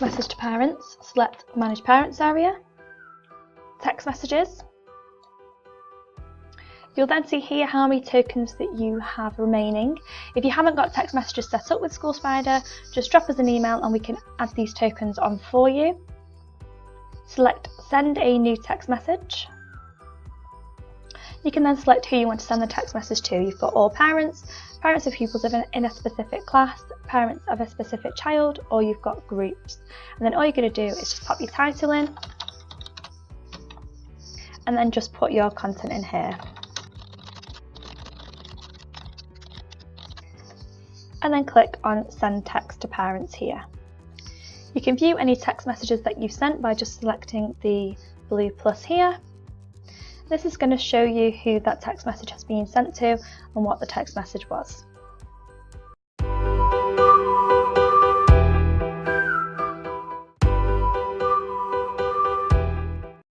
message to parents, select Manage Parents area, Text Messages. You'll then see here how many tokens that you have remaining. If you haven't got text messages set up with SchoolSpider, just drop us an email and we can add these tokens on for you. Select Send a new text message. You can then select who you want to send the text message to. You've got all parents, parents of pupils in a specific class, parents of a specific child, or you've got groups. And then all you're going to do is just pop your title in and then just put your content in here. And then click on Send Text to Parents here. You can view any text messages that you've sent by just selecting the blue plus here. This is going to show you who that text message has been sent to and what the text message was.